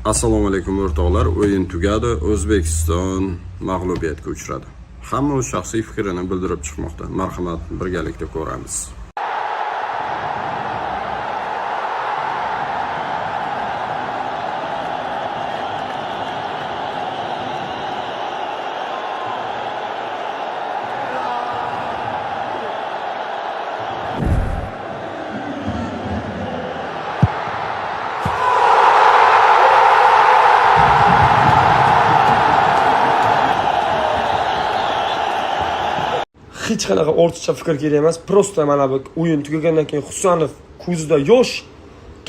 Assalomu alaykum o'rtoqlar. O'yin tugadi. O'zbekiston mag'lubiyatga uchradi. Hamma o'z shaxsiy fikrini bildirib chiqmoqda. Marhamat, birgalikda ko'ramiz. Hech qanaqa ortiqcha fikr kerak emas. Prosta mana bu o'yin tugagandan keyin Husanov ko'zida yosh,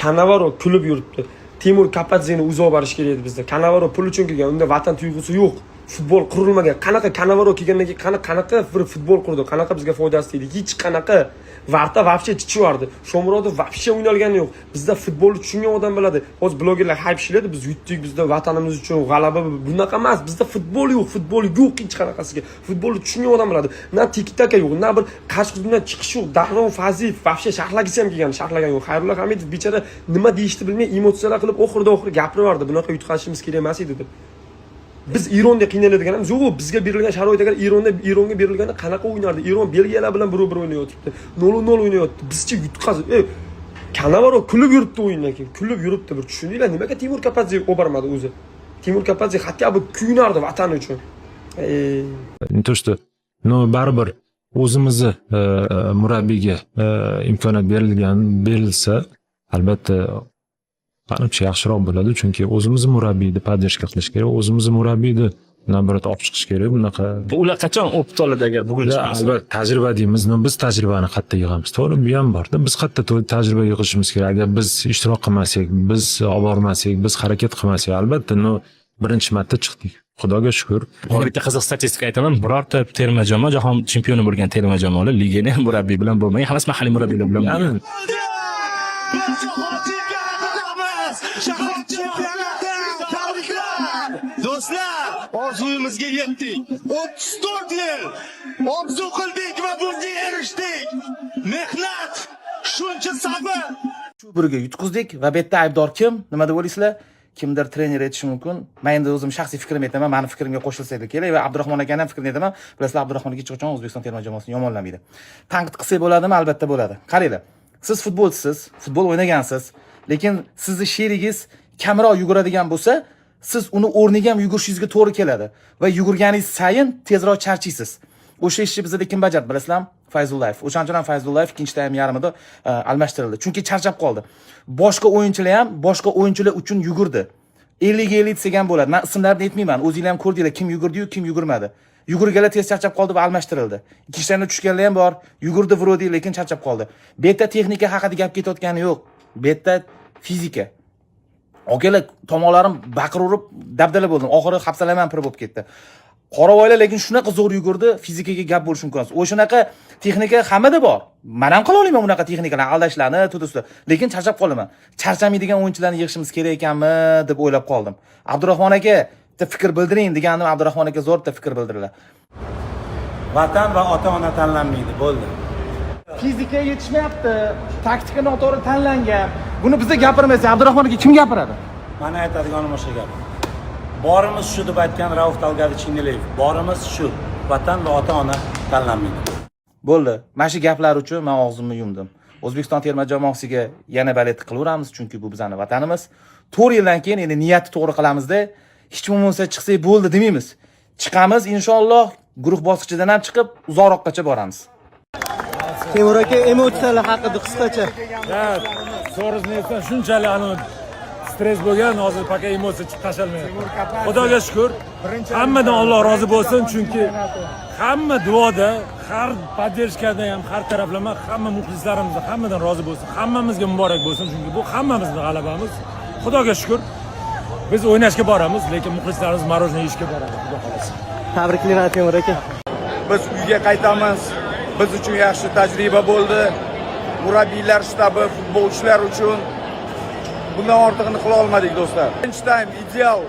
Kanavaro kulib yuribdi. Timur Kapadzeni uzoq borish kerak edi bizda. Kanavaro pul uchun kelgan, unda vatan tuyg'usi yo'q. Futbol qurilmagan. Qanaqa Kanavaro kelgandan keyin qanaqa bir futbol qurdi, qanaqa bizga foydasi tegdi. Hech qanaqa Varta вообще chichivardi. Shomurodov вообще o'ynalgani yo'q. Bizda futbolni tushungan odam biladi. Hozir blogerlar hayp ishlaydi, biz yutdik, bizda vatanimiz uchun g'alaba, bunaqa emas. Bizda futbol yo'q, futbol yo'q hech qanaqasiga. Futbolni tushungan odam biladi. Na tik-taka yo'q, na bir qarshi hujumdan chiqish yo'q. Davron Faziev вообще sharhlagisi ham kelgan, sharhlagan yo'q. Xayrulla Hamidov bechara nima deyishni bilmay emotsiyalar qilib oxirida gapiraverdi. Bunaqa yutqazishimiz kerak emas edi deb. Biz Eronda qiynaladiganimiz yo'q. Bizga berilgan sharoitga Eronga berilganda qanaqa o'ynardi? Eron Belgiyalar bilan bir o'ynayotibdi. 0-0 o'ynayotdi. Bizcha yutqazib, Kanavaro kulib yuribdi o'yindan keyin. Kulib yuribdi. Bir tushundinglar, nimaga Timur Kapadze obormadi o'zi? Timur Kapadze hatto bu kuyunardi vatan uchun. То, что, baribir o'zimizni murabbiyga imkoniyat berilsa, albatta qancha yaxshiroq bo'ladi, chunki o'zimizni murabbiyni podдержка qilish kerak, o'zimizni murabbiyni nazorat olib chiqish kerak. Bunaqa ular qachon o'pib oladi agar bugun chiqmasa? Albatta tajriba deymiz, biz tajribani qayerda yig'amiz? To'g'ri, bu ham bor-da. Biz qayerda tajriba yig'ishimiz kerak. Agar biz ishtirok qilmasak, biz olib bormasak, biz harakat qilmasak, albatta birinchi marta chiqdik. Xudoga shukr. Bitta qiziq statistika aytaman. Birorta terma jamoa, jahon chempioni bo'lgan terma jamoalar legioner murabbiy bilan bo'lmagan, hammasi mahalliy murabbiylar bilan bo'lgan. Jahon chempionati tabriklar! Do'stlar, orzuyimizga yetdik. 34 yil orzu qildik va bunga erishdik. Mehnat, shuncha sabr. Shu biriga yutqizdik va bu yerda aybdor kim? Nima deb o'ylaysizlar? Kimdir trener etishi mumkin. Men endi o'zim shaxsiy fikrimni aytaman, meni fikrimga qo'shilsaydi kerak va Abdurahmon akaning ham fikrini aytaman. Bilasizlar, Abdurahmon aka hech qachon O'zbekiston terma jamoasini yomonlamaydi. Tanqid qilsak bo'ladimi? Albatta bo'ladi. Qaranglar. Siz futbolchisiz, futbol o'ynagansiz, lekin sizni sherigingiz kamroq yuguradigan bo'lsa, siz uni o'rniga ham yugurishingizga to'g'ri keladi va yugurganingiz sayin tezroq charchaysiz. O'sha ishni bizda kim bajardi bilasizlarmi? Fayzullayev. O'shandan ham Fayzullayev ikkinchi taym yarmida almashtirildi. Chunki charchab qoldi. Boshqa o'yinchilar ham boshqa o'yinchilar uchun yugurdi. 50-50 degan bo'ladi. Men ismlarini aytmayman. O'zingizlar ham ko'rdinglar, kim yugurdi-yu, kim yugurmadi. Yugurganlar tez charchab qoldi va almashtirildi. Ikkinchi taymda tushganlar ham bor. Yugurdi vrodi, lekin charchab qoldi. Bu yerda texnika haqida gap ketayotgani yo'q. Bu yerda fizika. Okalar tomonlarim baqirib dabdala bo'ldim. Oxiri hafsalam ham pir bo'lib ketdi. Qoravoylar lekin shunaqa zo'r yugurdi, fizikaga gap bo'lish mumkin emas. O'shunaqa texnika hammada bor. Men ham qila olmayman unaqa texnikalarni, aldashlarni, tudusni. Lekin charchab qolaman. Charchamaydigan o'yinchilarni yig'ishimiz kerak ekanmi deb o'ylab qoldim. Abdurahmon aka bitta fikr bildiring degandim, Abdurahmon aka zo'r bitta fikr bildirdilar. Vatan va ota-ona tanlanmaydi, bo'ldi. Fizika yetishmayapti, taktika noto'g'ri tanlangan. Buni bizga gapirmaysa, Abdurahmon aka kim gapiradi? Mana aytadiganim o'sha gap. Borimiz shu deb aytgan Rauf Talgadi Chingileyev. Borimiz shu. Vatan va ota-ona tanlanmaydi. Bo'ldi. Mana shu gaplar uchun men og'zimni yumdim. O'zbekiston terma jamoasiga yana balet qilaveramiz, chunki bu bizning vatanimiz. 4 yildan keyin endi niyatni to'g'ri qilamizda, hech bo'lmasa chiqsak bo'ldi demaymiz. Chiqamiz inshaalloh, guruh bosqichidan ham chiqib, uzoqroqgacha boramiz. Temur aka, emotsiyalar haqida qisqacha. So'rizni aytsam, shunchalik stress bo'lgan, hozir paka emotsiya chiqib tashalmayapti. Xudoga shukr. Hammadan Alloh rozi bo'lsin, chunki hamma duoda, har podдержкада ham, har taraflama hamma muxlislarimiz hammadan rozi bo'lsin. Hammamizga muborak bo'lsin, chunki bu hammamizning g'alabamiz. Xudoga shukr. Biz o'ynashga boramiz, lekin muxlislarimiz marojna yeyishga boradi, xudo xolasa. Tabriklar Temur aka. Biz uyga qaytamiz. Biz uchun yaxshi tajriba bo'ldi. Murabbiylar shtabi, futbolchilar uchun bundan ortig'ini qila olmadik do'stlar. Birinchi taym ideal,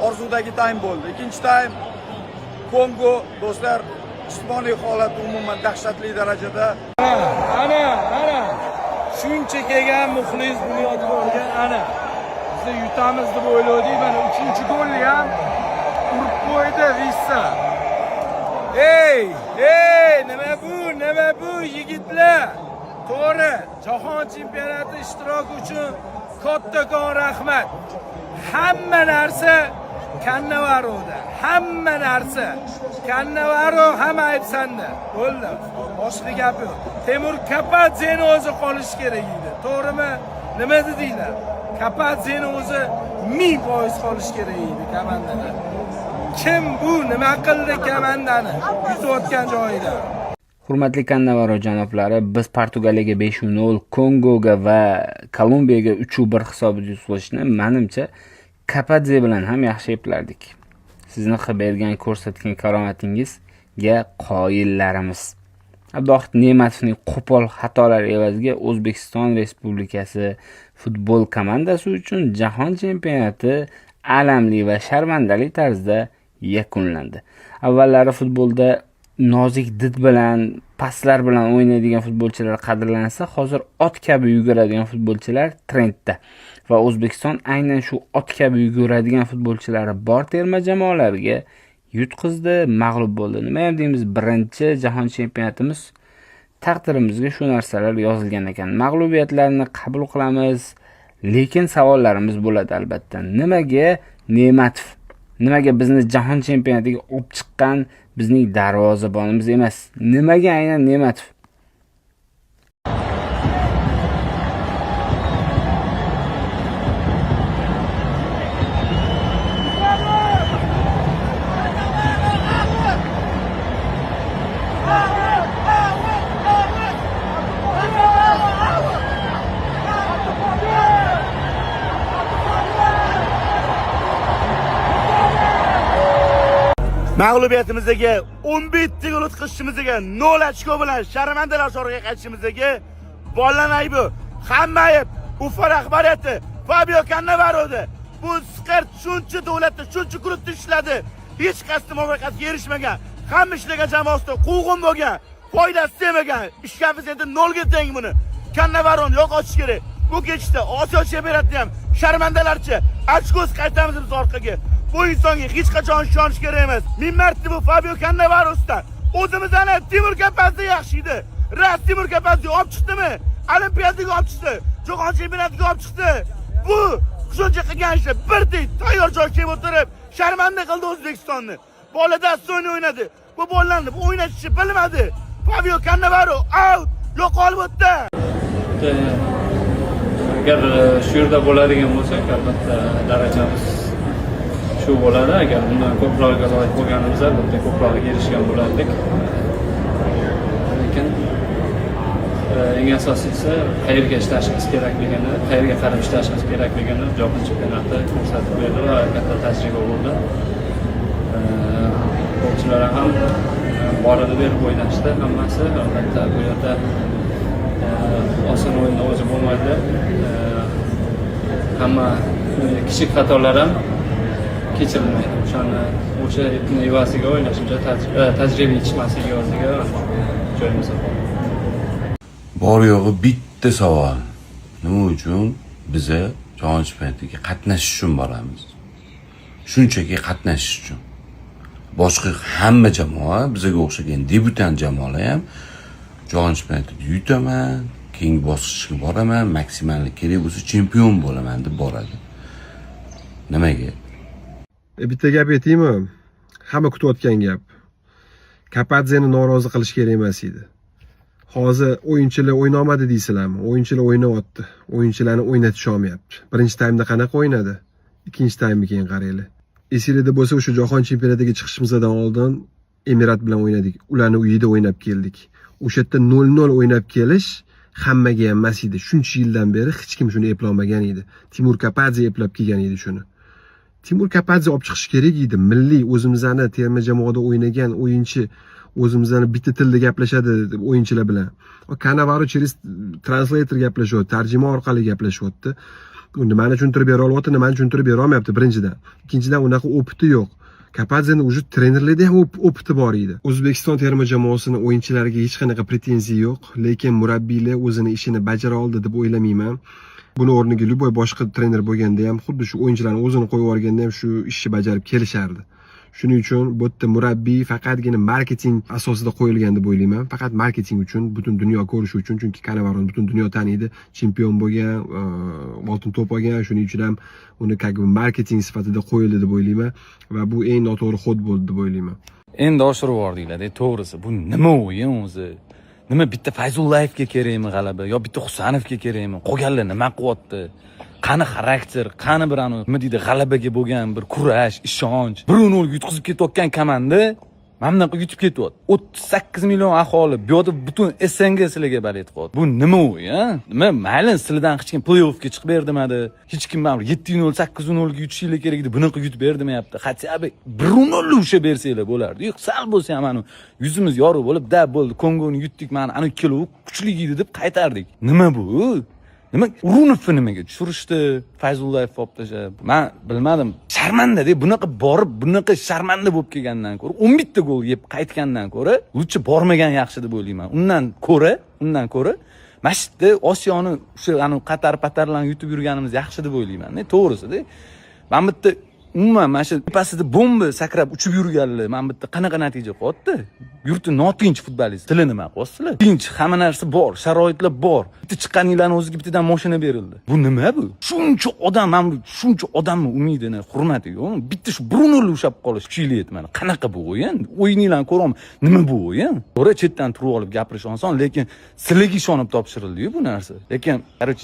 orzudagi taym bo'ldi. Ikkinchi taym Kongo do'stlar, jismoniy holat umuman dahshatli darajada. Ana. Shuncha kelgan muxlis bunyodkorga ana. o'zimizni yutamiz deb o'yladik. Mana 3-chi golni ham urib qo'ydi Vissa. Ey, nima bu yigitlar? To'g'ri, jahon chempionati ishtiroki uchun kattakon rahmat. Hamma narsa Cannavaroda. Hamma narsa Cannavaro ham ayb sanda. Bo'ldi. Boshqa gap yo'q. Temur Kapadzeni o'zi qolishi kerak edi. To'g'rimi? Nima dedinglar? Kapadzeni o'zi 1000% qolishi kerak edi komandada. Kim bu nima qildi komandani yutayotgan joyida? Hurmatli Cannavaro janoblari, biz Portugaliyaga 5-0, Kongoga va Kolumbiyaga 3-1 hisobida yutishni menimcha Kapadze bilan ham yaxshi eplardik. Sizni qilib bergan ko'rsatgan karomatingizga qoyillarimiz. Abduvohid Ne'matovning qo'pol xatolari evaziga O'zbekiston Respublikasi futbol komandasi uchun jahon chempionati alamli va sharmandali tarzda yakunlandi. Avvallari futbolda nozik did bilan, paslar bilan o'ynaydigan futbolchilar qadrlansa, hozir ot kabi yuguradigan futbolchilar trendda. Va O'zbekiston aynan shu ot kabi yuguradigan futbolchilari bor terma jamoalarga yutqizdi, mag'lub bo'ldi. Nima ham deymiz, birinchi jahon chempionatimiz, taqdirimizga shu narsalar yozilgan ekan. Mag'lubiyatlarni qabul qilamiz, lekin savollarimiz bo'ladi albatta. Nimaga Ne'matov, nimaga bizni jahon chempionatiga olib chiqqan bizning darvozabonimiz emas? Nimaga aynan Ne'matov? Mag'lubiyatimizga 11 gol o'tkazishimizga 0 ochko bilan sharmandalar shoriga qaytishimizga bolalar aybi, hamma ayb Ufa rahbariyati Fabio Cannavaro'da. Bu skirt shuncha davlatda, shuncha klubda ishladi. Hech qaysi muvaffaqiyatga erishmagan. Hamma ishlagan jamoasida quvg'in bo'lgan, foydasi tegmagan. Ishkamiz endi 0 ga teng buni. Cannavaroni yo'q ochish kerak. Bu kechda Osiyo chempionatida ham sharmandalarcha ochko'z qaytamiz biz orqaga. Bu insonga hech qachon ishonish kerak emas. 1000 marta bu Fabio Cannavarosdan. O'zimizdan Timur Kapadzeni yaxshi edi. Ras Timur Kapadzeni olib chiqdimi? Olimpiadaga olib chiqdi. Jahon chempionatiga olib chiqdi. Bu shuncha qilgan ishi birdek tayyor joy kelib o'tirib, sharmanda qildi O'zbekistonni. Bolada so'yni o'ynadi. Bu bolalarni bu o'ynashni bilmadi. Fabio Cannavaro out, yo'qolib o'tdi. Agar shu yerda bo'ladigan bo'lsak, albatta darajamiz shu bo'ladi. Agar bundan ko'proq loyiq bo'lganimizda albatta ko'proq erishgan bo'lardik. Lekin eng asosiysi qayerga ishlashimiz kerakligini, qayerga qarab ishlashimiz kerakligini jahon chempionati ko'rsatib berdi va katta tajriba bo'ldi. Futbolchilar ham borini berib o'ynashdi hammasi. Albatta bu yerda oson o'yinda o'zi bo'lmaydi. Hamma kichik xatolar ham kechirilmaydi. O'sha evaziga o'ynashimcha tajriba yetishmasligi o'ziga joyimiz bor. Bor yo'g'i bitta savol. Nima uchun biza jahon chempionatiga qatnashish uchun boramiz? Shunchaki qatnashish uchun. Boshqa hamma jamoa, bizga o'xshagan debutant jamoalar ham jahon chempionatida yutaman, keyingi bosqichga boraman, maksimalni kerak bo'lsa chempion bo'laman deb boradi. Nimaga? Bitta gap aytaymi? Hamma kutayotgan gap. Kapadzeni norozi qilish kerak emas edi. Hozir o'yinchilar o'ynamadi deysizlarmi? O'yinchilar o'ynayapti. O'yinchilarni o'ynatish olmayapti. Birinchi taymda qanaqa o'ynadi? Ikkinchi taymga keyin qaranglar. Esingizda bo'lsa, o'sha jahon chempionatiga chiqishimizdan oldin Emirat bilan o'ynadik. Ularni uyida o'ynab keldik. O'sha yerda 0-0 o'ynab kelish hammaga ham emas edi. Shuncha yildan beri hech kim shuni eplolmagan edi. Timur Kapadze eplab kelgan edi shuni. Timur Kapadze olib chiqish kerak edi. Milliy o'zimizni terma jamoada o'ynagan o'yinchi, o'zimizni bitta tilda gaplashadi o'yinchilar bilan. Cannavaro через translator gaplashyapti, tarjima orqali gaplashyapti. Nimani tushuntirib bera olyapti, nimani tushuntirib bera olmayapti birinchidan. Ikkinchidan unaqa o'piti yo'q. Kapadzeni o'zi trenerlarda ham o'piti bor edi. O'zbekiston terma jamoasining o'yinchilariga hech qanaqa pretenziya yo'q, lekin murabbiylar o'zini ishini bajara oldi deb o'ylamayman. Buni o'rniga Luboy boshqa trener bo'lganda ham xuddi shu o'yinchilarni o'zini qo'yib yuborganda ham shu ishni bajarib kelishardi. Shuning uchun bu yerda murabbiy faqatgina marketing asosida qo'yilgan deb o'ylayman. Faqat marketing uchun, butun dunyo ko'rishi uchun, chunki Kannavaroni butun dunyo taniydi, chempion bo'lgan, oltin to'p olgan, shuning uchun ham uni marketing sifatida qo'yildi deb o'ylayman va bu eng noto'g'ri xod bo'ldi deb o'ylayman. Endi oshirib yubordinglar-da, to'g'risi. Bu nima o'yin o'zi? Nima bitta Fayzullayevga kerakmi g'alaba yo bitta Husanovga kerakmi? Qolganlar nima qilyapti? Qani xarakter, qani bir nima deydi, g'alabaga bo'lgan bir kurash, ishonch. 1-0 yutqizib ketayotgan komanda mana bunaqa yutib ketyapti. 38 million aholi, bu yerda butun SNG sizlarga balet qilyapti. Bu nima o'yin? Nima mayli sizlardan hech kim play-offga chiqib berdimadi. Hech kim mana 7-0, 8-0 ga yutishinglar kerak edi. Bunaqa yutib berdimayapti. Hatto 1-0 usha bersanglar bo'lardi. Yo'q, sal bo'lsa ham mana yuzimiz yorug' bo'lib, da bo'ldi, Kongoni yutdik, mana ana kilo kuchli edi deb qaytardik. Nima bu? Nima Urunovni nimaga tushirishdi? Fayzullayev olib tashlab. Men bilmadim. Sharmanda-da, bunaqa borib, bunaqa sharmanda bo'lib kelgandan ko'ra, 11 ta gol yeb qaytgandan ko'ra, lutcha bormagan yaxshi deb o'ylayman. Undan ko'ra Mashitda Osiyoni o'sha Qatar-patarlarni yutib yurganimiz yaxshi deb o'ylayman. To'g'risi-da. Men bitta umuman mana shu tepasida bomba sakrab uchib yurganlar, men bitta qanaqa natija qilyapti? Yurtni notinch futbolist, tili nima qilyapsizlar? Tinch, hamma narsa bor, sharoitlar bor. Bitta chiqqaninglarning o'ziga bittadan mashina berildi. Bu nima bu? Shuncha odam, men shuncha odamni umidini, hurmati yo'q. Bitta shu Brunoni ushab qolish kuchiylayapti mana. Qanaqa bu o'yin? O'yininglarni ko'raman. Nima bu o'yin? To'g'ri, chetdan turib olib gapirish oson, lekin sizlarga ishonib topshirildi-yu bu narsa. Lekin, qarochi